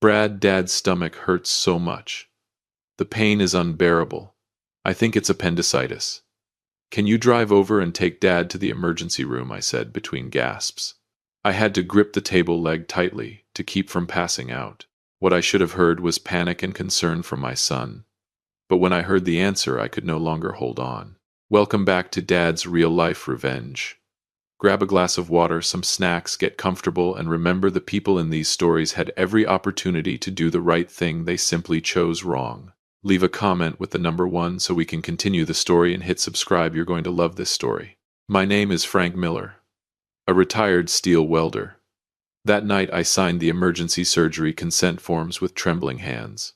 Dad's stomach hurts so much. The pain is unbearable. I think it's appendicitis. Can you drive over and take Dad to the emergency room? I said between gasps. I had to grip the table leg tightly to keep from passing out. What I should have heard was panic and concern from my son. But when I heard the answer, I could no longer hold on. Welcome back to Dad's real-life revenge. Grab a glass of water, some snacks, get comfortable, and remember the people in these stories had every opportunity to do the right thing, they simply chose wrong. Leave a comment with the number 1 so we can continue the story, and hit subscribe. You're going to love this story. My name is Frank Miller, a retired steel welder. That night I signed the emergency surgery consent forms with trembling hands.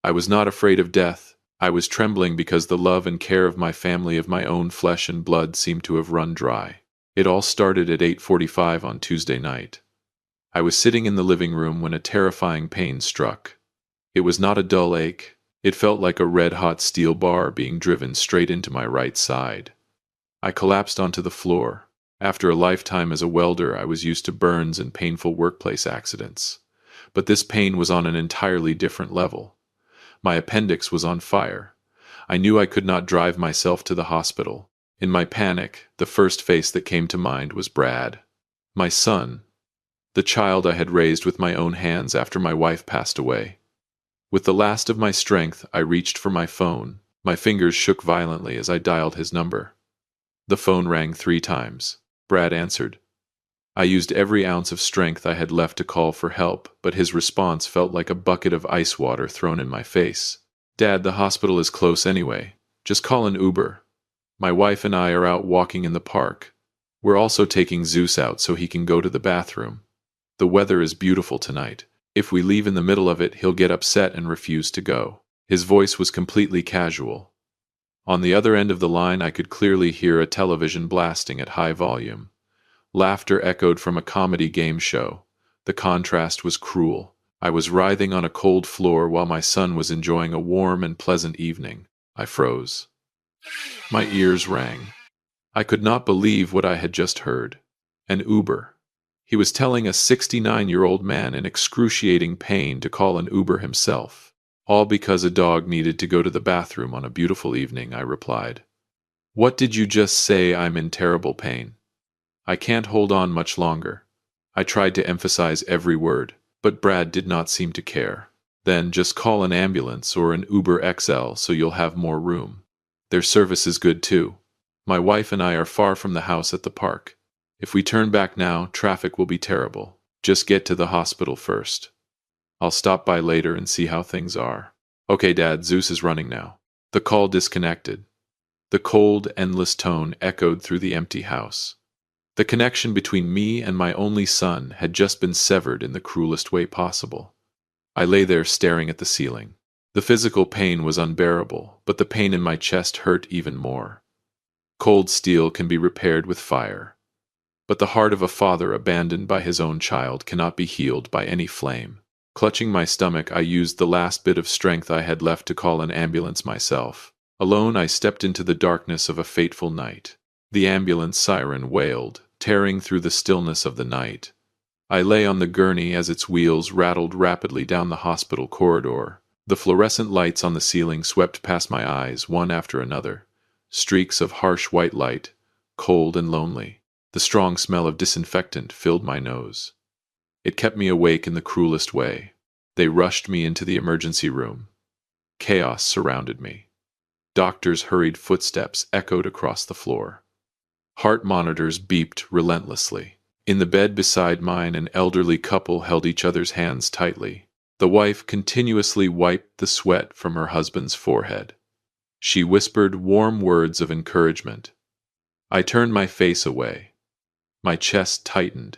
I was not afraid of death. I was trembling because the love and care of my family, of my own flesh and blood, seemed to have run dry. It all started at 8:45 on Tuesday night. I was sitting in the living room when a terrifying pain struck. It was not a dull ache. It felt like a red-hot steel bar being driven straight into my right side. I collapsed onto the floor. After a lifetime as a welder, I was used to burns and painful workplace accidents. But this pain was on an entirely different level. My appendix was on fire. I knew I could not drive myself to the hospital. In my panic, the first face that came to mind was Brad. My son. The child I had raised with my own hands after my wife passed away. With the last of my strength, I reached for my phone. My fingers shook violently as I dialed his number. The phone rang 3 times. Brad answered. I used every ounce of strength I had left to call for help, but his response felt like a bucket of ice water thrown in my face. Dad, the hospital is close anyway. Just call an Uber. My wife and I are out walking in the park. We're also taking Zeus out so he can go to the bathroom. The weather is beautiful tonight. If we leave in the middle of it, he'll get upset and refuse to go. His voice was completely casual. On the other end of the line, I could clearly hear a television blasting at high volume. Laughter echoed from a comedy game show. The contrast was cruel. I was writhing on a cold floor while my son was enjoying a warm and pleasant evening. I froze. My ears rang. I could not believe what I had just heard. An Uber. He was telling a 69-year-old man in excruciating pain to call an Uber himself. All because a dog needed to go to the bathroom on a beautiful evening, I replied. What did you just say? I'm in terrible pain. I can't hold on much longer. I tried to emphasize every word, but Brad did not seem to care. Then just call an ambulance or an Uber XL so you'll have more room. Their service is good too. My wife and I are far from the house at the park. If we turn back now, traffic will be terrible. Just get to the hospital first. I'll stop by later and see how things are. Okay, Dad, Zeus is running now. The call disconnected. The cold, endless tone echoed through the empty house. The connection between me and my only son had just been severed in the cruelest way possible. I lay there staring at the ceiling. The physical pain was unbearable, but the pain in my chest hurt even more. Cold steel can be repaired with fire. But the heart of a father abandoned by his own child cannot be healed by any flame. Clutching my stomach, I used the last bit of strength I had left to call an ambulance myself. Alone, I stepped into the darkness of a fateful night. The ambulance siren wailed, tearing through the stillness of the night. I lay on the gurney as its wheels rattled rapidly down the hospital corridor. The fluorescent lights on the ceiling swept past my eyes, one after another. Streaks of harsh white light, cold and lonely. The strong smell of disinfectant filled my nose. It kept me awake in the cruelest way. They rushed me into the emergency room. Chaos surrounded me. Doctors' hurried footsteps echoed across the floor. Heart monitors beeped relentlessly. In the bed beside mine, an elderly couple held each other's hands tightly. The wife continuously wiped the sweat from her husband's forehead. She whispered warm words of encouragement. I turned my face away. My chest tightened.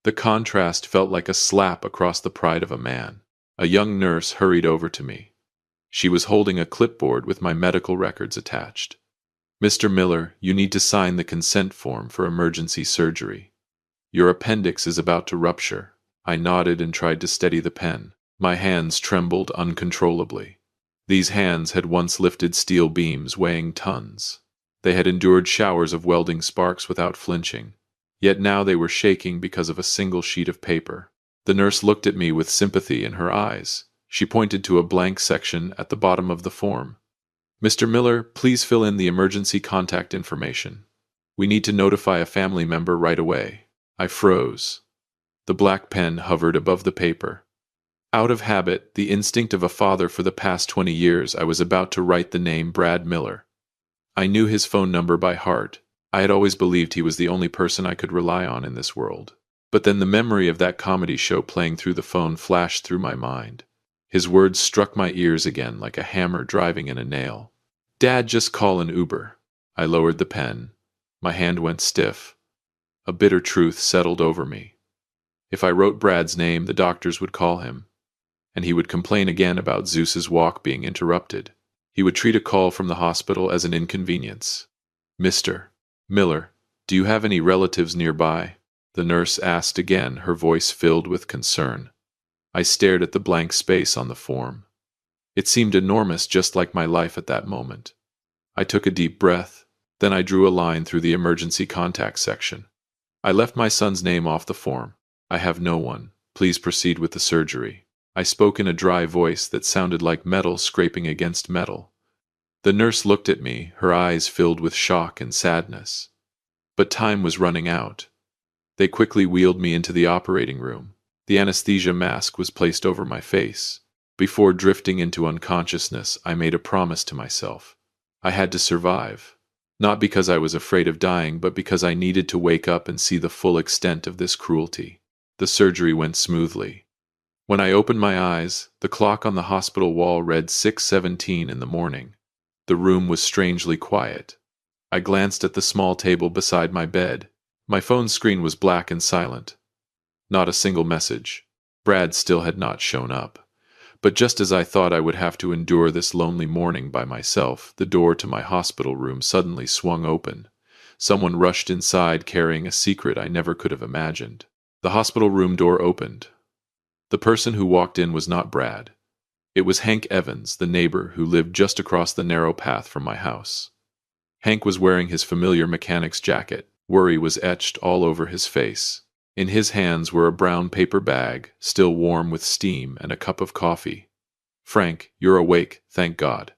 The contrast felt like a slap across the pride of a man. A young nurse hurried over to me. She was holding a clipboard with my medical records attached. Mr. Miller, you need to sign the consent form for emergency surgery. Your appendix is about to rupture. I nodded and tried to steady the pen. My hands trembled uncontrollably. These hands had once lifted steel beams weighing tons. They had endured showers of welding sparks without flinching. Yet now they were shaking because of a single sheet of paper. The nurse looked at me with sympathy in her eyes. She pointed to a blank section at the bottom of the form. "Mr. Miller, please fill in the emergency contact information. We need to notify a family member right away." I froze. The black pen hovered above the paper. Out of habit, the instinct of a father for the past 20 years, I was about to write the name Brad Miller. I knew his phone number by heart. I had always believed he was the only person I could rely on in this world. But then the memory of that comedy show playing through the phone flashed through my mind. His words struck my ears again like a hammer driving in a nail. "Dad, just call an Uber." I lowered the pen. My hand went stiff. A bitter truth settled over me. If I wrote Brad's name, the doctors would call him, and he would complain again about Zeus's walk being interrupted. He would treat a call from the hospital as an inconvenience. "Mr. Miller, do you have any relatives nearby?" the nurse asked again, her voice filled with concern. I stared at the blank space on the form. It seemed enormous, just like my life at that moment. I took a deep breath, then I drew a line through the emergency contact section. I left my son's name off the form. "I have no one. Please proceed with the surgery." I spoke in a dry voice that sounded like metal scraping against metal. The nurse looked at me, her eyes filled with shock and sadness. But time was running out. They quickly wheeled me into the operating room. The anesthesia mask was placed over my face. Before drifting into unconsciousness, I made a promise to myself. I had to survive. Not because I was afraid of dying, but because I needed to wake up and see the full extent of this cruelty. The surgery went smoothly. When I opened my eyes, the clock on the hospital wall read 6:17 in the morning. The room was strangely quiet. I glanced at the small table beside my bed. My phone screen was black and silent. Not a single message. Brad still had not shown up. But just as I thought I would have to endure this lonely morning by myself, the door to my hospital room suddenly swung open. Someone rushed inside carrying a secret I never could have imagined. The hospital room door opened. The person who walked in was not Brad. It was Hank Evans, the neighbor who lived just across the narrow path from my house. Hank was wearing his familiar mechanic's jacket. Worry was etched all over his face. In his hands were a brown paper bag, still warm with steam, and a cup of coffee. "Frank, you're awake, thank God.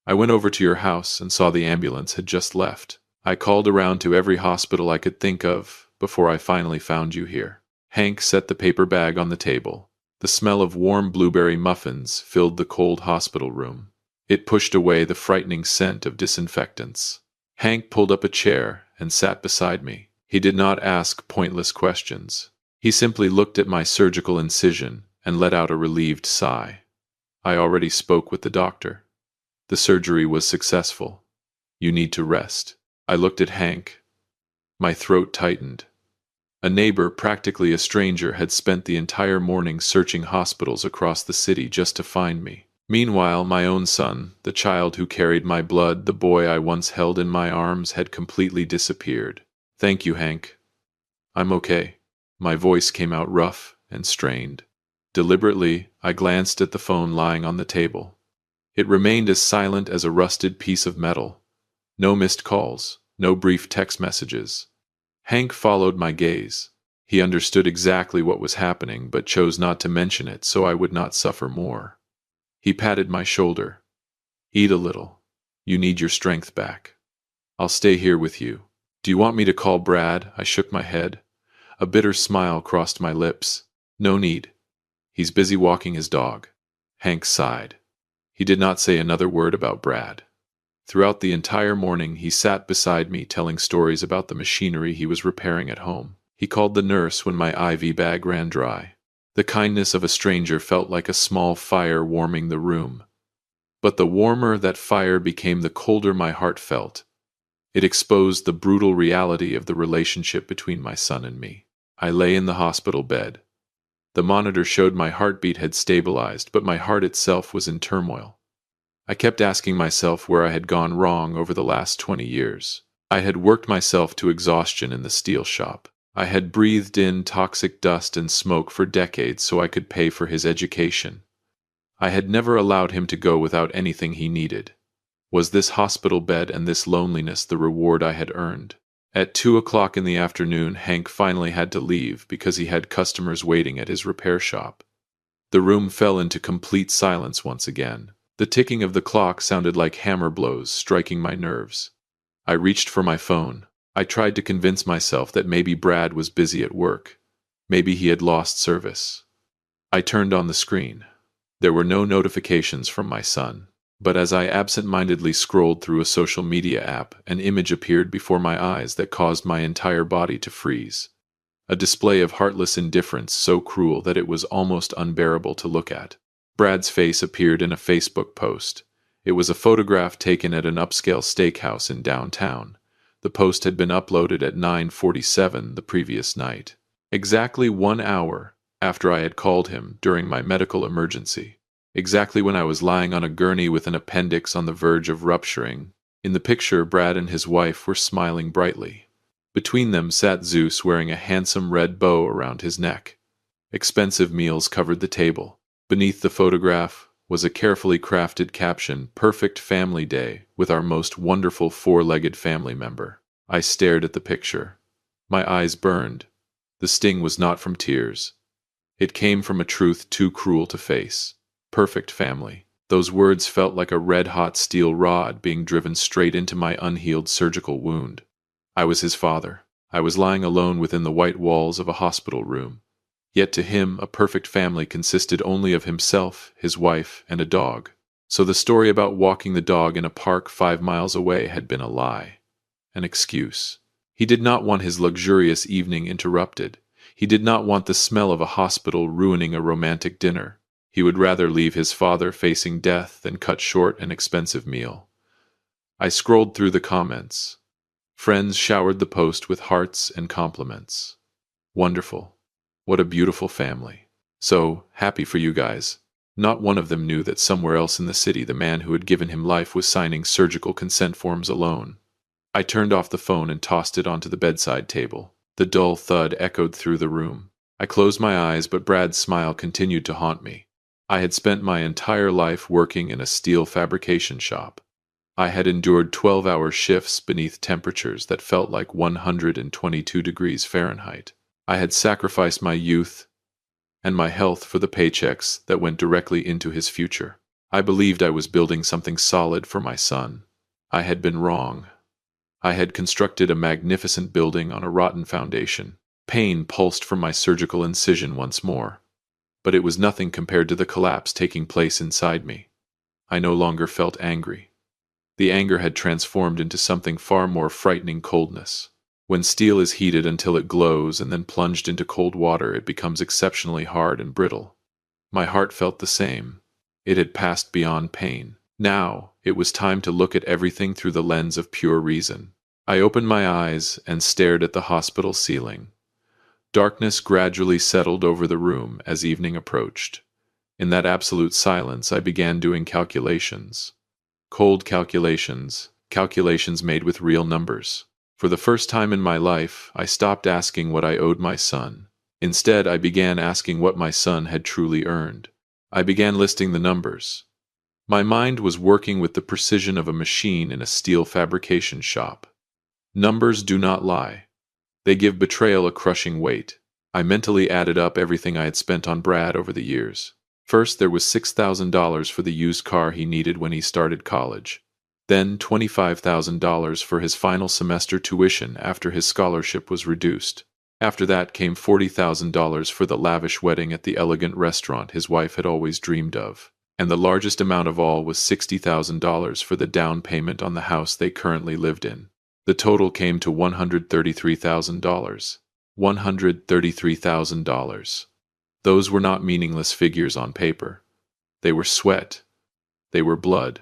I went over to your house and saw the ambulance had just left. I called around to every hospital I could think of before I finally found you here." Hank set the paper bag on the table. The smell of warm blueberry muffins filled the cold hospital room. It pushed away the frightening scent of disinfectants. Hank pulled up a chair and sat beside me. He did not ask pointless questions. He simply looked at my surgical incision and let out a relieved sigh. "I already spoke with the doctor. The surgery was successful. You need to rest." I looked at Hank. My throat tightened. A neighbor, practically a stranger, had spent the entire morning searching hospitals across the city just to find me. Meanwhile, my own son, the child who carried my blood, the boy I once held in my arms, had completely disappeared. "Thank you, Hank. I'm okay." My voice came out rough and strained. Deliberately, I glanced at the phone lying on the table. It remained as silent as a rusted piece of metal. No missed calls, no brief text messages. Hank followed my gaze. He understood exactly what was happening, but chose not to mention it so I would not suffer more. He patted my shoulder. "Eat a little. You need your strength back. I'll stay here with you. Do you want me to call Brad?" I shook my head. A bitter smile crossed my lips. "No need. He's busy walking his dog." Hank sighed. He did not say another word about Brad. Throughout the entire morning, he sat beside me telling stories about the machinery he was repairing at home. He called the nurse when my IV bag ran dry. The kindness of a stranger felt like a small fire warming the room. But the warmer that fire became, the colder my heart felt. It exposed the brutal reality of the relationship between my son and me. I lay in the hospital bed. The monitor showed my heartbeat had stabilized, but my heart itself was in turmoil. I kept asking myself where I had gone wrong over the last 20 years. I had worked myself to exhaustion in the steel shop. I had breathed in toxic dust and smoke for decades so I could pay for his education. I had never allowed him to go without anything he needed. Was this hospital bed and this loneliness the reward I had earned? At 2 o'clock in the afternoon, Hank finally had to leave because he had customers waiting at his repair shop. The room fell into complete silence once again. The ticking of the clock sounded like hammer blows striking my nerves. I reached for my phone. I tried to convince myself that maybe Brad was busy at work. Maybe he had lost service. I turned on the screen. There were no notifications from my son. But as I absent-mindedly scrolled through a social media app, an image appeared before my eyes that caused my entire body to freeze. A display of heartless indifference so cruel that it was almost unbearable to look at. Brad's face appeared in a Facebook post. It was a photograph taken at an upscale steakhouse in downtown. The post had been uploaded at 9:47 the previous night, exactly 1 hour after I had called him during my medical emergency. Exactly when I was lying on a gurney with an appendix on the verge of rupturing. In the picture, Brad and his wife were smiling brightly. Between them sat Zeus wearing a handsome red bow around his neck. Expensive meals covered the table. Beneath the photograph was a carefully crafted caption, "Perfect family day with our most wonderful four-legged family member." I stared at the picture. My eyes burned. The sting was not from tears. It came from a truth too cruel to face. Perfect family. Those words felt like a red-hot steel rod being driven straight into my unhealed surgical wound. I was his father. I was lying alone within the white walls of a hospital room. Yet to him, a perfect family consisted only of himself, his wife, and a dog. So the story about walking the dog in a park 5 miles away had been a lie. An excuse. He did not want his luxurious evening interrupted. He did not want the smell of a hospital ruining a romantic dinner. He would rather leave his father facing death than cut short an expensive meal. I scrolled through the comments. Friends showered the post with hearts and compliments. Wonderful. What a beautiful family. So happy for you guys. Not one of them knew that somewhere else in the city the man who had given him life was signing surgical consent forms alone. I turned off the phone and tossed it onto the bedside table. The dull thud echoed through the room. I closed my eyes, but Brad's smile continued to haunt me. I had spent my entire life working in a steel fabrication shop. I had endured 12-hour shifts beneath temperatures that felt like 122 degrees Fahrenheit. I had sacrificed my youth and my health for the paychecks that went directly into his future. I believed I was building something solid for my son. I had been wrong. I had constructed a magnificent building on a rotten foundation. Pain pulsed from my surgical incision once more. But it was nothing compared to the collapse taking place inside me. I no longer felt angry. The anger had transformed into something far more frightening: coldness. When steel is heated until it glows and then plunged into cold water, it becomes exceptionally hard and brittle. My heart felt the same. It had passed beyond pain. Now, it was time to look at everything through the lens of pure reason. I opened my eyes and stared at the hospital ceiling. Darkness gradually settled over the room as evening approached. In that absolute silence, I began doing calculations. Cold calculations, calculations made with real numbers. For the first time in my life, I stopped asking what I owed my son. Instead, I began asking what my son had truly earned. I began listing the numbers. My mind was working with the precision of a machine in a steel fabrication shop. Numbers do not lie. They give betrayal a crushing weight. I mentally added up everything I had spent on Brad over the years. First, there was $6,000 for the used car he needed when he started college. Then $25,000 for his final semester tuition after his scholarship was reduced. After that came $40,000 for the lavish wedding at the elegant restaurant his wife had always dreamed of. And the largest amount of all was $60,000 for the down payment on the house they currently lived in. The total came to $133,000. $133,000. Those were not meaningless figures on paper. They were sweat. They were blood.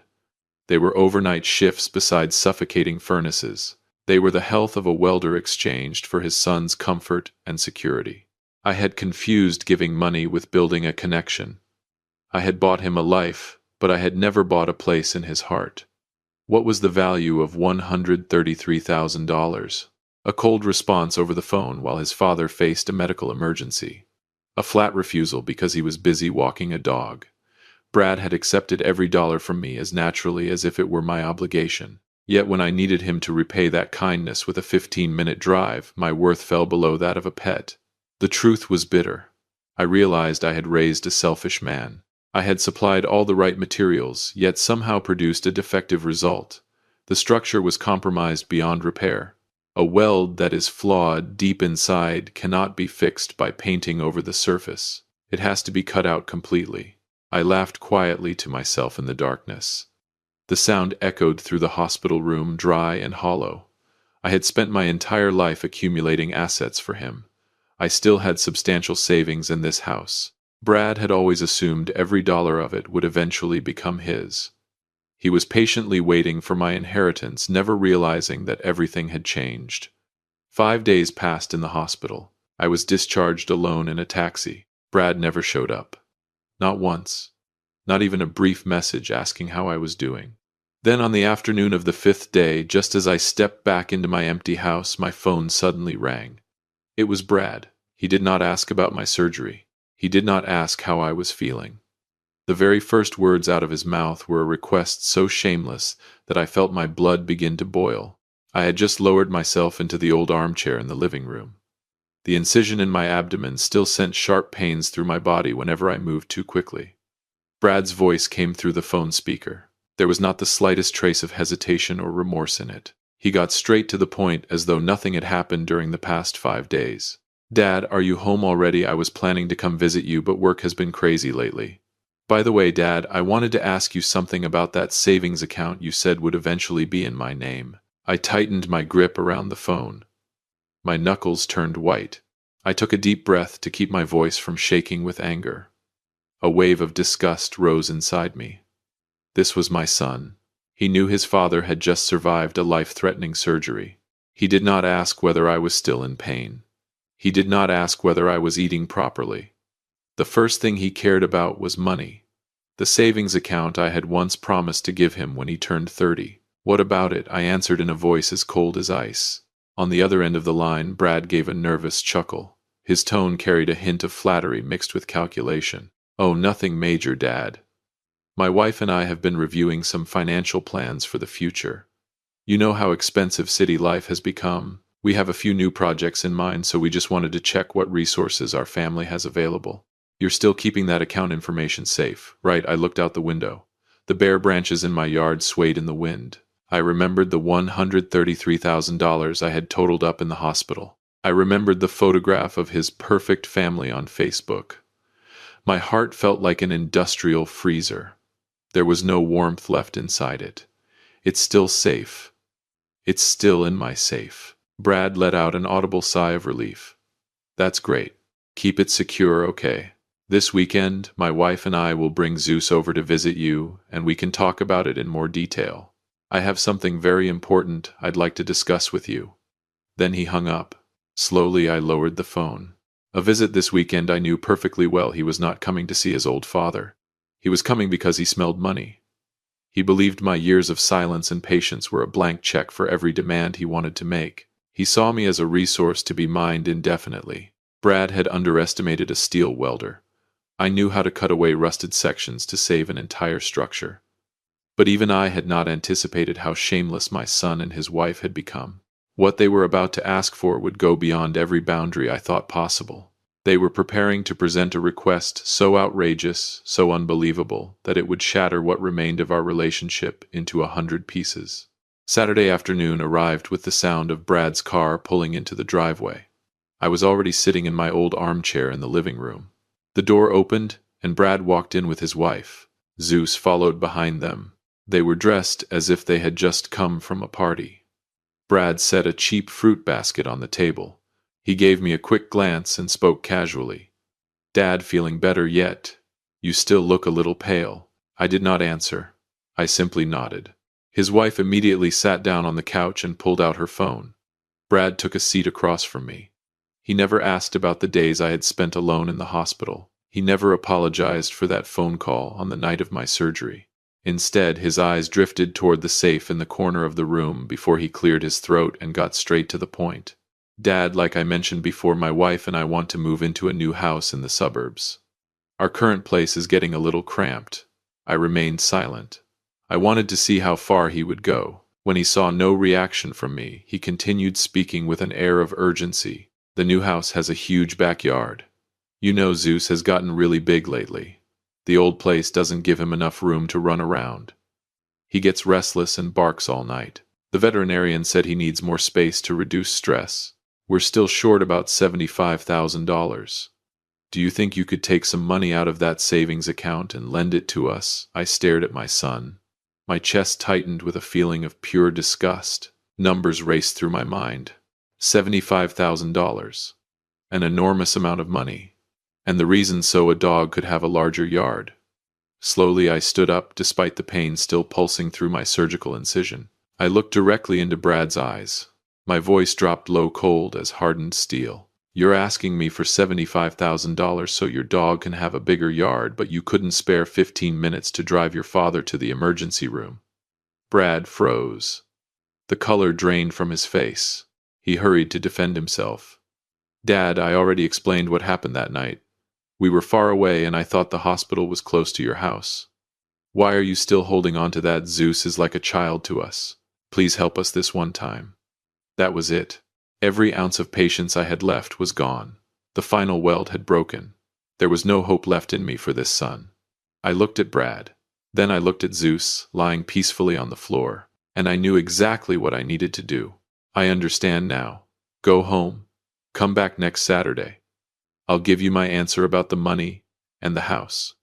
They were overnight shifts beside suffocating furnaces. They were the health of a welder exchanged for his son's comfort and security. I had confused giving money with building a connection. I had bought him a life, but I had never bought a place in his heart. What was the value of $133,000? A cold response over the phone while his father faced a medical emergency. A flat refusal because he was busy walking a dog. Brad had accepted every dollar from me as naturally as if it were my obligation. Yet when I needed him to repay that kindness with a 15-minute drive, my worth fell below that of a pet. The truth was bitter. I realized I had raised a selfish man. I had supplied all the right materials, yet somehow produced a defective result. The structure was compromised beyond repair. A weld that is flawed deep inside cannot be fixed by painting over the surface. It has to be cut out completely. I laughed quietly to myself in the darkness. The sound echoed through the hospital room, dry and hollow. I had spent my entire life accumulating assets for him. I still had substantial savings in this house. Brad had always assumed every dollar of it would eventually become his. He was patiently waiting for my inheritance, never realizing that everything had changed. 5 days passed in the hospital. I was discharged alone in a taxi. Brad never showed up. Not once. Not even a brief message asking how I was doing. Then on the afternoon of the 5th day, just as I stepped back into my empty house, my phone suddenly rang. It was Brad. He did not ask about my surgery. He did not ask how I was feeling. The very first words out of his mouth were a request so shameless that I felt my blood begin to boil. I had just lowered myself into the old armchair in the living room. The incision in my abdomen still sent sharp pains through my body whenever I moved too quickly. Brad's voice came through the phone speaker. There was not the slightest trace of hesitation or remorse in it. He got straight to the point, as though nothing had happened during the past 5 days. "Dad, are you home already? I was planning to come visit you, but work has been crazy lately. By the way, Dad, I wanted to ask you something about that savings account you said would eventually be in my name." I tightened my grip around the phone. My knuckles turned white. I took a deep breath to keep my voice from shaking with anger. A wave of disgust rose inside me. This was my son. He knew his father had just survived a life-threatening surgery. He did not ask whether I was still in pain. He did not ask whether I was eating properly. The first thing he cared about was money. The savings account I had once promised to give him when he turned 30. "What about it?" I answered in a voice as cold as ice. On the other end of the line, Brad gave a nervous chuckle. His tone carried a hint of flattery mixed with calculation. "Oh, nothing major, Dad. My wife and I have been reviewing some financial plans for the future. You know how expensive city life has become. We have a few new projects in mind, so we just wanted to check what resources our family has available." "You're still keeping that account information safe, right?" I looked out the window. The bare branches in my yard swayed in the wind. I remembered the $133,000 I had totaled up in the hospital. I remembered the photograph of his perfect family on Facebook. My heart felt like an industrial freezer. There was no warmth left inside it. "It's still safe. It's still in my safe." Brad let out an audible sigh of relief. "That's great. Keep it secure, okay? This weekend, my wife and I will bring Zeus over to visit you, and we can talk about it in more detail. I have something very important I'd like to discuss with you." Then he hung up. Slowly, I lowered the phone. A visit this weekend, I knew perfectly well he was not coming to see his old father. He was coming because he smelled money. He believed my years of silence and patience were a blank check for every demand he wanted to make. He saw me as a resource to be mined indefinitely. Brad had underestimated a steel welder. I knew how to cut away rusted sections to save an entire structure. But even I had not anticipated how shameless my son and his wife had become. What they were about to ask for would go beyond every boundary I thought possible. They were preparing to present a request so outrageous, so unbelievable, that it would shatter what remained of our relationship into 100 pieces. Saturday afternoon arrived with the sound of Brad's car pulling into the driveway. I was already sitting in my old armchair in the living room. The door opened, and Brad walked in with his wife. Zeus followed behind them. They were dressed as if they had just come from a party. Brad set a cheap fruit basket on the table. He gave me a quick glance and spoke casually. "Dad, feeling better yet? You still look a little pale." I did not answer. I simply nodded. His wife immediately sat down on the couch and pulled out her phone. Brad took a seat across from me. He never asked about the days I had spent alone in the hospital. He never apologized for that phone call on the night of my surgery. Instead, his eyes drifted toward the safe in the corner of the room before he cleared his throat and got straight to the point. "Dad, like I mentioned before, my wife and I want to move into a new house in the suburbs. Our current place is getting a little cramped." I remained silent. I wanted to see how far he would go. When he saw no reaction from me, he continued speaking with an air of urgency. The new house has a huge backyard. You know Zeus has gotten really big lately. The old place doesn't give him enough room to run around. He gets restless and barks all night. The veterinarian said he needs more space to reduce stress. We're still short about $75,000. Do you think you could take some money out of that savings account and lend it to us? I stared at my son. My chest tightened with a feeling of pure disgust. Numbers raced through my mind. $75,000. An enormous amount of money. And the reason so a dog could have a larger yard. Slowly I stood up, despite the pain still pulsing through my surgical incision. I looked directly into Brad's eyes. My voice dropped low, cold as hardened steel. You're asking me for $75,000 so your dog can have a bigger yard, but you couldn't spare 15 minutes to drive your father to the emergency room. Brad froze. The color drained from his face. He hurried to defend himself. Dad, I already explained what happened that night. We were far away and I thought the hospital was close to your house. Why are you still holding on to that? Zeus is like a child to us. Please help us this one time. That was it. Every ounce of patience I had left was gone. The final weld had broken. There was no hope left in me for this son. I looked at Brad. Then I looked at Zeus, lying peacefully on the floor, and I knew exactly what I needed to do. I understand now. Go home. Come back next Saturday. I'll give you my answer about the money and the house.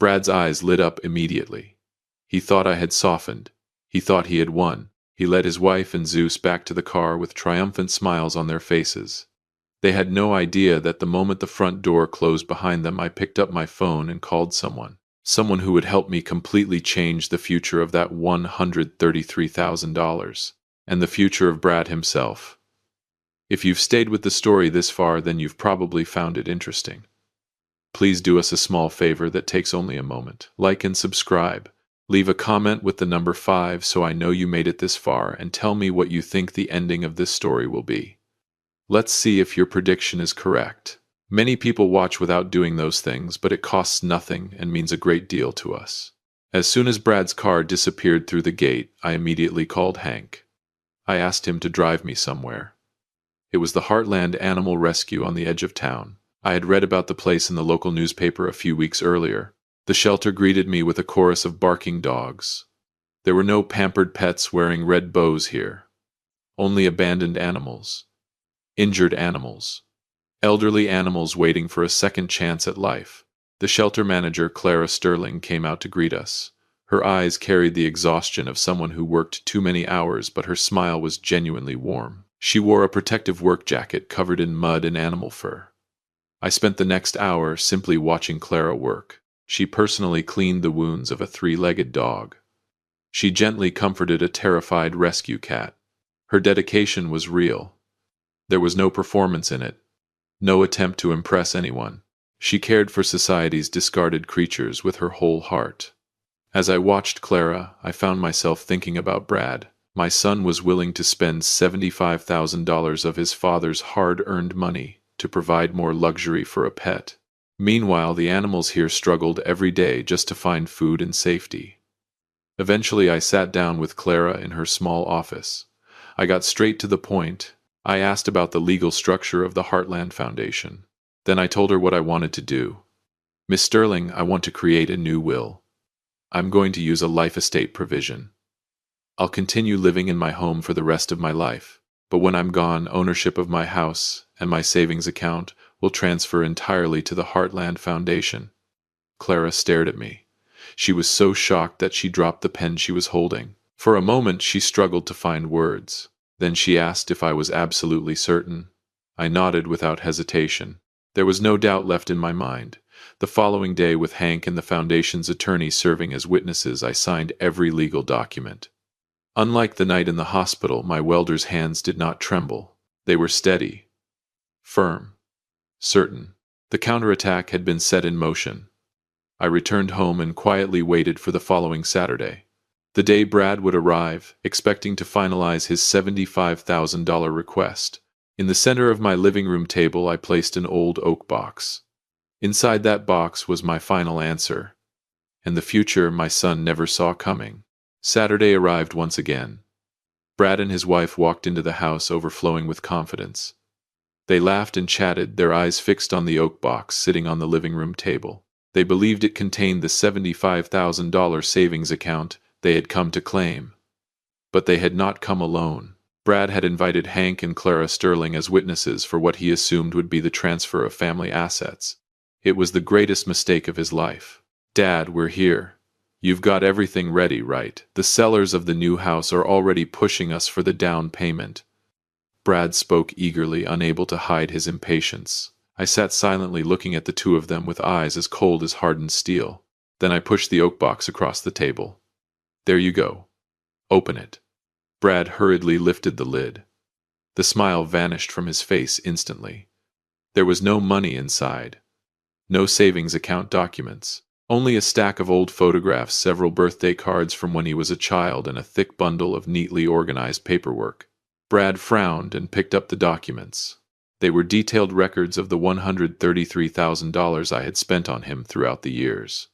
Brad's eyes lit up immediately. He thought I had softened. He thought he had won. He led his wife and Zeus back to the car with triumphant smiles on their faces. They had no idea that the moment the front door closed behind them, I picked up my phone and called someone. Someone who would help me completely change the future of that $133,000 and the future of Brad himself. If you've stayed with the story this far, then you've probably found it interesting. Please do us a small favor that takes only a moment. Like and subscribe. Leave a comment with the number 5 so I know you made it this far, and tell me what you think the ending of this story will be. Let's see if your prediction is correct. Many people watch without doing those things, but it costs nothing and means a great deal to us. As soon as Brad's car disappeared through the gate, I immediately called Hank. I asked him to drive me somewhere. It was the Heartland Animal Rescue on the edge of town. I had read about the place in the local newspaper a few weeks earlier. The shelter greeted me with a chorus of barking dogs. There were no pampered pets wearing red bows here. Only abandoned animals. Injured animals. Elderly animals waiting for a second chance at life. The shelter manager, Clara Sterling, came out to greet us. Her eyes carried the exhaustion of someone who worked too many hours, but her smile was genuinely warm. She wore a protective work jacket covered in mud and animal fur. I spent the next hour simply watching Clara work. She personally cleaned the wounds of a 3-legged dog. She gently comforted a terrified rescue cat. Her dedication was real. There was no performance in it. No attempt to impress anyone. She cared for society's discarded creatures with her whole heart. As I watched Clara, I found myself thinking about Brad. My son was willing to spend $75,000 of his father's hard-earned money to provide more luxury for a pet. Meanwhile, the animals here struggled every day just to find food and safety. Eventually, I sat down with Clara in her small office. I got straight to the point. I asked about the legal structure of the Heartland Foundation. Then I told her what I wanted to do. Miss Sterling, I want to create a new will. I'm going to use a life estate provision. I'll continue living in my home for the rest of my life, but when I'm gone, ownership of my house and my savings account will transfer entirely to the Heartland Foundation. Clara stared at me. She was so shocked that she dropped the pen she was holding. For a moment, she struggled to find words. Then she asked if I was absolutely certain. I nodded without hesitation. There was no doubt left in my mind. The following day, with Hank and the Foundation's attorney serving as witnesses, I signed every legal document. Unlike the night in the hospital, my welder's hands did not tremble. They were steady, firm, certain. The counterattack had been set in motion. I returned home and quietly waited for the following Saturday. The day Brad would arrive, expecting to finalize his $75,000 request. In the center of my living room table, I placed an old oak box. Inside that box was my final answer, and the future my son never saw coming. Saturday arrived once again. Brad and his wife walked into the house overflowing with confidence. They laughed and chatted, their eyes fixed on the oak box sitting on the living room table. They believed it contained the $75,000 savings account they had come to claim. But they had not come alone. Brad had invited Hank and Clara Sterling as witnesses for what he assumed would be the transfer of family assets. It was the greatest mistake of his life. "Dad, we're here. You've got everything ready, right? The sellers of the new house are already pushing us for the down payment." Brad spoke eagerly, unable to hide his impatience. I sat silently looking at the two of them with eyes as cold as hardened steel. Then I pushed the oak box across the table. "There you go. Open it." Brad hurriedly lifted the lid. The smile vanished from his face instantly. There was no money inside. No savings account documents. Only a stack of old photographs, several birthday cards from when he was a child, and a thick bundle of neatly organized paperwork. Brad frowned and picked up the documents. They were detailed records of the $133,000 I had spent on him throughout the years.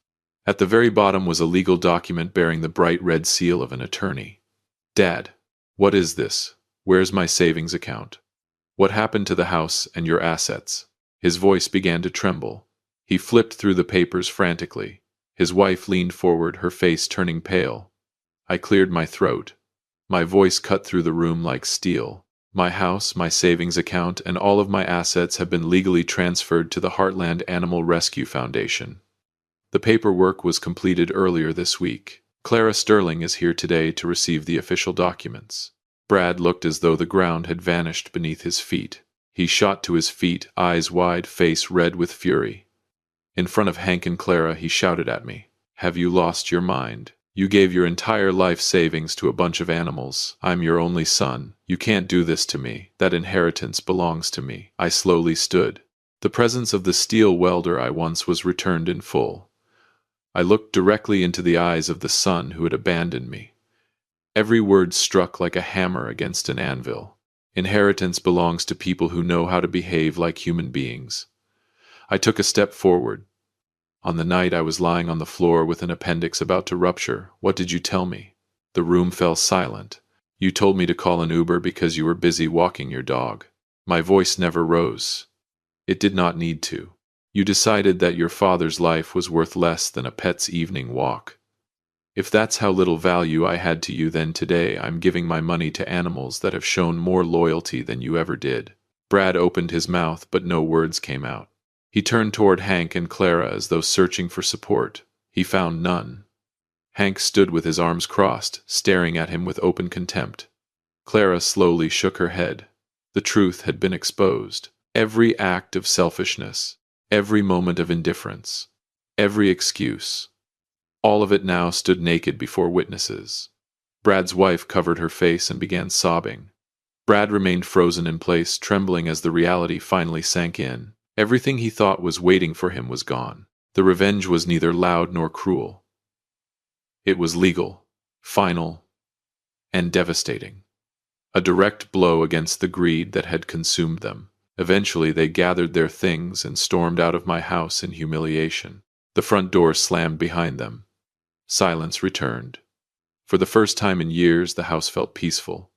At the very bottom was a legal document bearing the bright red seal of an attorney. "Dad, what is this? Where's my savings account? What happened to the house and your assets?" His voice began to tremble. He flipped through the papers frantically. His wife leaned forward, her face turning pale. I cleared my throat. My voice cut through the room like steel. "My house, my savings account, and all of my assets have been legally transferred to the Heartland Animal Rescue Foundation. The paperwork was completed earlier this week. Clara Sterling is here today to receive the official documents." Brad looked as though the ground had vanished beneath his feet. He shot to his feet, eyes wide, face red with fury. In front of Hank and Clara, he shouted at me, "Have you lost your mind? You gave your entire life savings to a bunch of animals. I'm your only son. You can't do this to me. That inheritance belongs to me." I slowly stood. The presence of the steel welder I once was returned in full. I looked directly into the eyes of the son who had abandoned me. Every word struck like a hammer against an anvil. Inheritance belongs to people who know how to behave like human beings. I took a step forward. "On the night I was lying on the floor with an appendix about to rupture, what did you tell me?" The room fell silent. "You told me to call an Uber because you were busy walking your dog." My voice never rose. It did not need to. "You decided that your father's life was worth less than a pet's evening walk. If that's how little value I had to you, then today I'm giving my money to animals that have shown more loyalty than you ever did." Brad opened his mouth, but no words came out. He turned toward Hank and Clara as though searching for support. He found none. Hank stood with his arms crossed, staring at him with open contempt. Clara slowly shook her head. The truth had been exposed. Every act of selfishness, every moment of indifference, every excuse. All of it now stood naked before witnesses. Brad's wife covered her face and began sobbing. Brad remained frozen in place, trembling as the reality finally sank in. Everything he thought was waiting for him was gone. The revenge was neither loud nor cruel. It was legal, final, and devastating. A direct blow against the greed that had consumed them. Eventually they gathered their things and stormed out of my house in humiliation. The front door slammed behind them. Silence returned. For the first time in years, the house felt peaceful.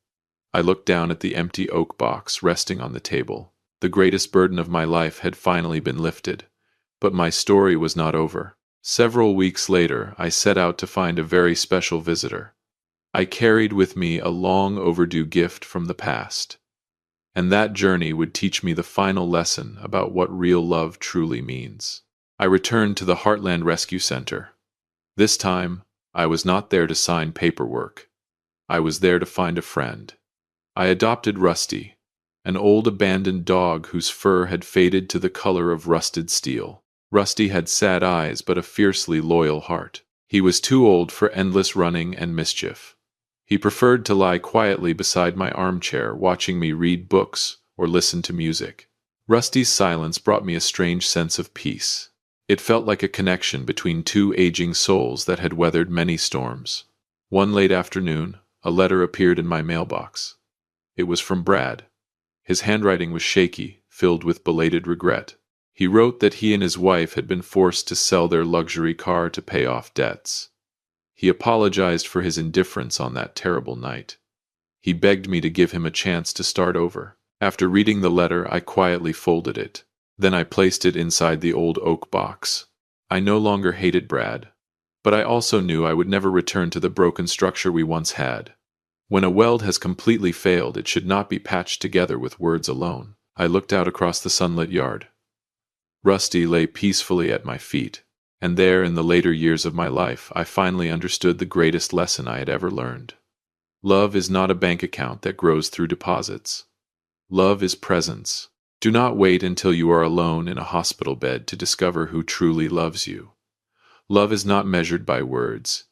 I looked down at the empty oak box resting on the table. The greatest burden of my life had finally been lifted. But my story was not over. Several weeks later, I set out to find a very special visitor. I carried with me a long overdue gift from the past. And that journey would teach me the final lesson about what real love truly means. I returned to the Heartland Rescue Center. This time, I was not there to sign paperwork. I was there to find a friend. I adopted Rusty, an old abandoned dog whose fur had faded to the color of rusted steel. Rusty had sad eyes but a fiercely loyal heart. He was too old for endless running and mischief. He preferred to lie quietly beside my armchair, watching me read books or listen to music. Rusty's silence brought me a strange sense of peace. It felt like a connection between two aging souls that had weathered many storms. One late afternoon, a letter appeared in my mailbox. It was from Brad. His handwriting was shaky, filled with belated regret. He wrote that he and his wife had been forced to sell their luxury car to pay off debts. He apologized for his indifference on that terrible night. He begged me to give him a chance to start over. After reading the letter, I quietly folded it. Then I placed it inside the old oak box. I no longer hated Brad, but I also knew I would never return to the broken structure we once had. When a weld has completely failed, it should not be patched together with words alone. I looked out across the sunlit yard. Rusty lay peacefully at my feet, and there, in the later years of my life, I finally understood the greatest lesson I had ever learned. Love is not a bank account that grows through deposits. Love is presence. Do not wait until you are alone in a hospital bed to discover who truly loves you. Love is not measured by words.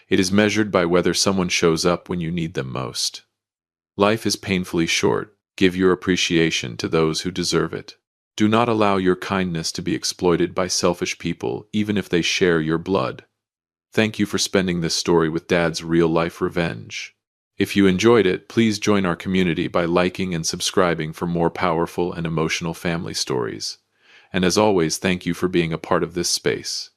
It is measured by whether someone shows up when you need them most. Life is painfully short. Give your appreciation to those who deserve it. Do not allow your kindness to be exploited by selfish people, even if they share your blood. Thank you for spending this story with Dad's real-life revenge. If you enjoyed it, please join our community by liking and subscribing for more powerful and emotional family stories. And as always, thank you for being a part of this space.